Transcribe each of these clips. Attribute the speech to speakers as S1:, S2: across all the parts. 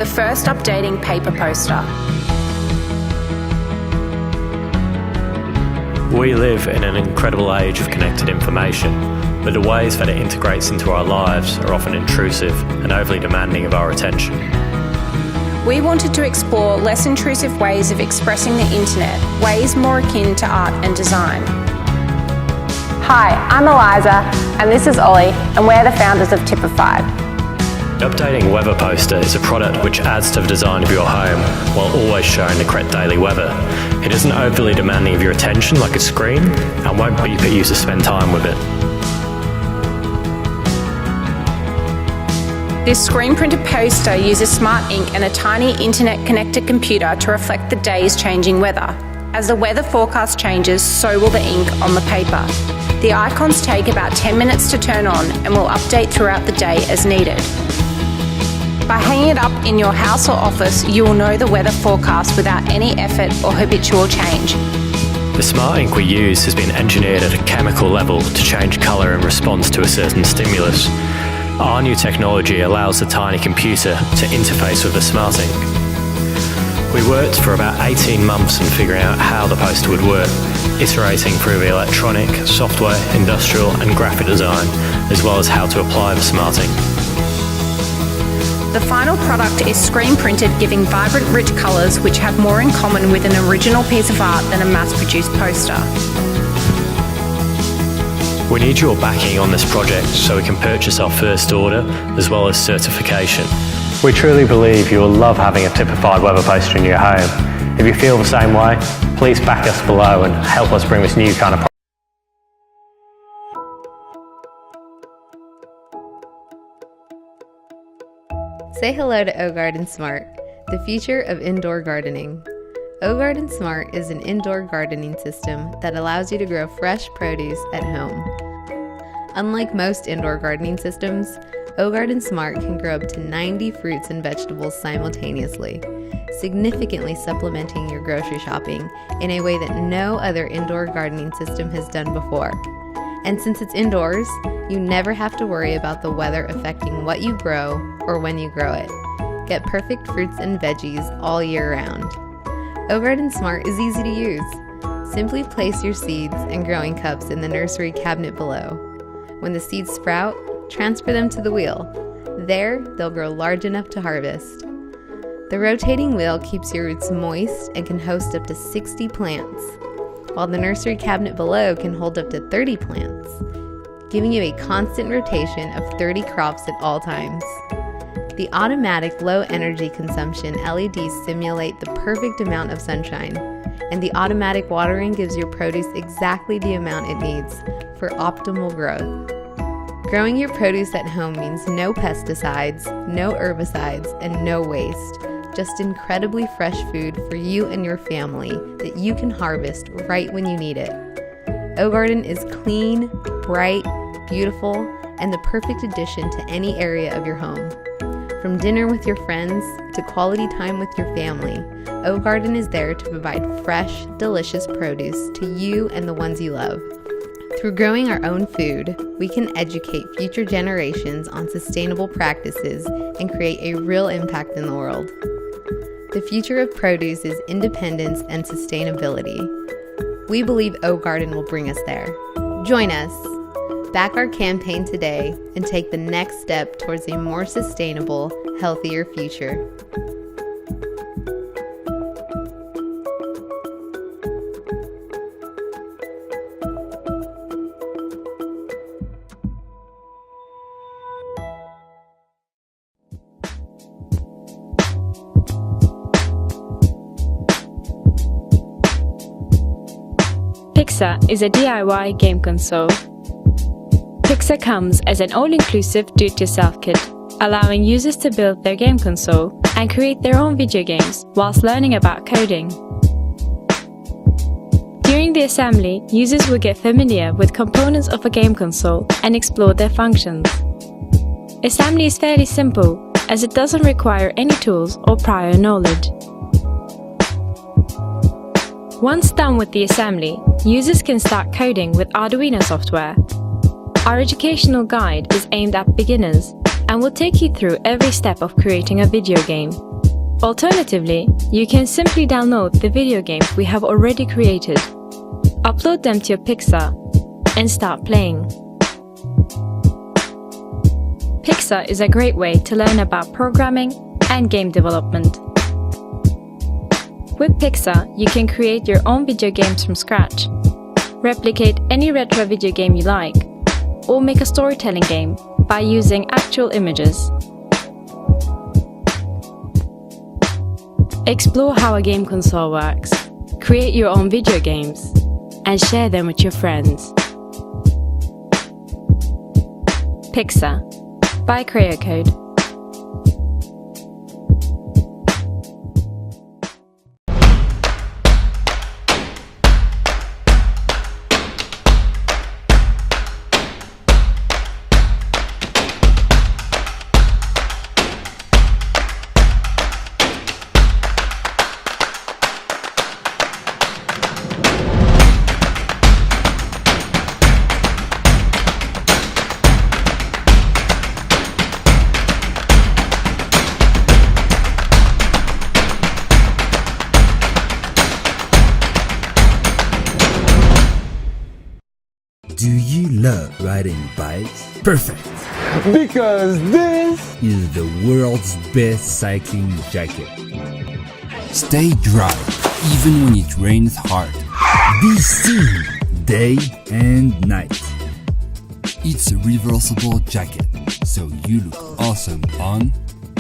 S1: first updating paper poster.
S2: We live in an incredible age of connected information, but the ways that it integrates into our lives are often intrusive and overly demanding of our attention.
S1: We wanted to explore less intrusive ways of expressing the internet, ways more akin to art and design.
S3: Hi, I'm Eliza, and this is Ollie, and we're the founders of Typified.
S2: The updating weather poster is a product which adds to the design of your home while always showing the correct daily weather. It isn't overly demanding of your attention like a screen and won't beep at you to spend time with it.
S1: This screen-printed poster uses smart ink and a tiny internet-connected computer to reflect the day's changing weather. As the weather forecast changes, so will the ink on the paper. The icons take about 10 minutes to turn on and will update throughout the day as needed. By hanging it up in your house or office, you will know the weather forecast without any effort or habitual change.
S2: The smart ink we use has been engineered at a chemical level to change colour in response to a certain stimulus. Our new technology allows the tiny computer to interface with the smart ink. We worked for about 18 months in figuring out how the poster would work, iterating through the electronic, software, industrial and graphic design, as well as how to apply the smart ink.
S1: The final product is screen-printed, giving vibrant, rich colours which have more in common with an original piece of art than a mass-produced poster.
S2: We need your backing on this project so we can purchase our first order as well as certification. We truly believe you will love having a typified weather poster in your home. If you feel the same way, please back us below and help us bring this new kind of product.
S4: Say hello to O-Garden Smart, the future of indoor gardening. O-Garden Smart is an indoor gardening system that allows you to grow fresh produce at home. Unlike most indoor gardening systems, O-Garden Smart can grow up to 90 fruits and vegetables simultaneously, significantly supplementing your grocery shopping in a way that no other indoor gardening system has done before. And since it's indoors, you never have to worry about the weather affecting what you grow or when you grow it. Get perfect fruits and veggies all year round. O-Garden Smart is easy to use. Simply place your seeds and growing cups in the nursery cabinet below. When the seeds sprout, transfer them to the wheel. There, they'll grow large enough to harvest. The rotating wheel keeps your roots moist and can host up to 60 plants, while the nursery cabinet below can hold up to 30 plants, giving you a constant rotation of 30 crops at all times. The automatic low energy consumption LEDs simulate the perfect amount of sunshine, and the automatic watering gives your produce exactly the amount it needs for optimal growth. Growing your produce at home means no pesticides, no herbicides, and no waste. Just incredibly fresh food for you and your family that you can harvest right when you need it. O-Garden is clean, bright, beautiful, and the perfect addition to any area of your home. From dinner with your friends to quality time with your family, O-Garden is there to provide fresh, delicious produce to you and the ones you love. Through growing our own food, we can educate future generations on sustainable practices and create a real impact in the world. The future of produce is independence and sustainability. We believe O-Garden will bring us there. Join us. Back our campaign today and take the next step towards a more sustainable, healthier future.
S5: Pixar is a DIY game console. Pixar comes as an all-inclusive do-it-yourself kit, allowing users to build their game console and create their own video games whilst learning about coding. During the assembly, users will get familiar with components of a game console and explore their functions. Assembly is fairly simple, as it doesn't require any tools or prior knowledge. Once done with the assembly, users can start coding with Arduino software. Our educational guide is aimed at beginners and will take you through every step of creating a video game. Alternatively, you can simply download the video games we have already created, upload them to your Pixar, and start playing. Pixar is a great way to learn about programming and game development. With Pixar, you can create your own video games from scratch, replicate any retro video game you like, or make a storytelling game by using actual images. Explore how a game console works, create your own video games, and share them with your friends. Pixar by CreoCode.
S6: Do you love riding bikes? Perfect!
S7: Because this
S6: Is the world's best cycling jacket. Stay dry even when it rains hard. Be seen day and night. It's a reversible jacket, so you look awesome on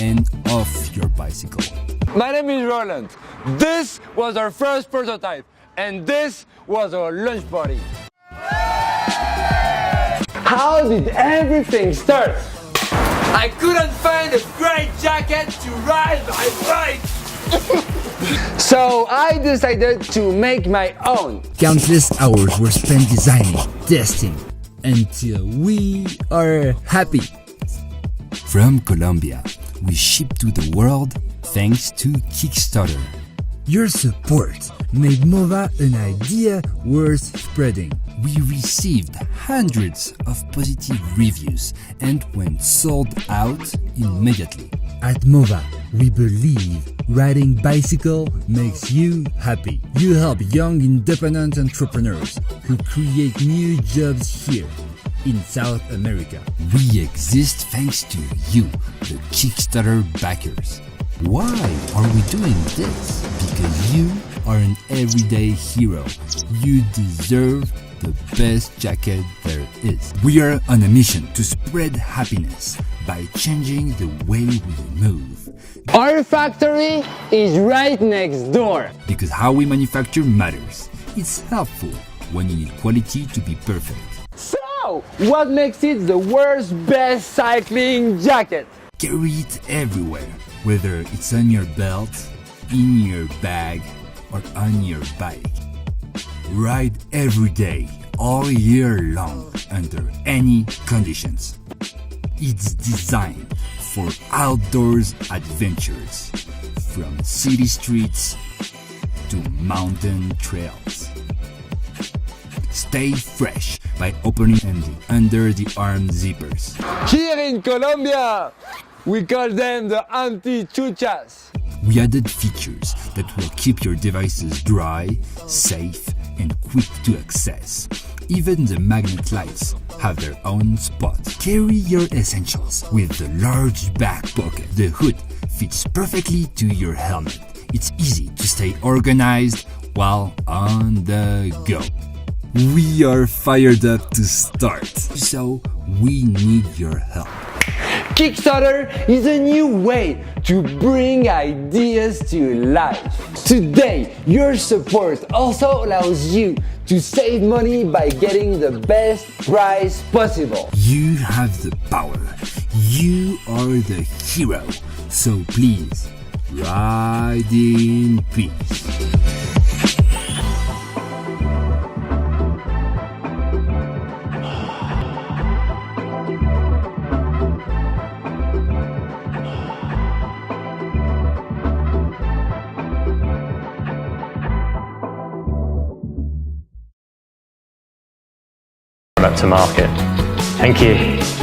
S6: and off your bicycle.
S7: My name is Roland. This was our first prototype, and this was our launch party. How did everything start? I couldn't find a great jacket to ride my bike. So I decided to make my own.
S6: Countless hours were spent designing, testing, until we are happy. From Colombia, we ship to the world thanks to Kickstarter. Your support made MOVA an idea worth spreading. We received hundreds of positive reviews and went sold out immediately. At MOVA, we believe riding bicycle makes you happy. You help young independent entrepreneurs who create new jobs here in South America. We exist thanks to you, the Kickstarter backers. Why are we doing this? Because you are an everyday hero. You deserve the best jacket there is. We are on a mission to spread happiness by changing the way we move.
S7: Our factory is right next door.
S6: Because how we manufacture matters. It's helpful when you need quality to be perfect.
S7: So, what makes it the world's best cycling jacket?
S6: Carry it everywhere, whether it's on your belt, in your bag, or on your bike. Ride every day, all year long, under any conditions. It's designed for outdoors adventures, from city streets to mountain trails. Stay fresh by opening the under-the-arm zippers.
S7: Here in Colombia, we call them the anti-chuchas.
S6: We added features that will keep your devices dry, safe, and quick to access. Even the magnet lights have their own spot. Carry your essentials with the large back pocket. The hood fits perfectly to your helmet. It's easy to stay organized while on the go. We are fired up to start, so we need your help.
S7: Kickstarter is a new way to bring ideas to life. Today, your support also allows you to save money by getting the best price possible.
S6: You have the power. You are the hero. So please, ride in peace.
S2: Product to market. Thank you.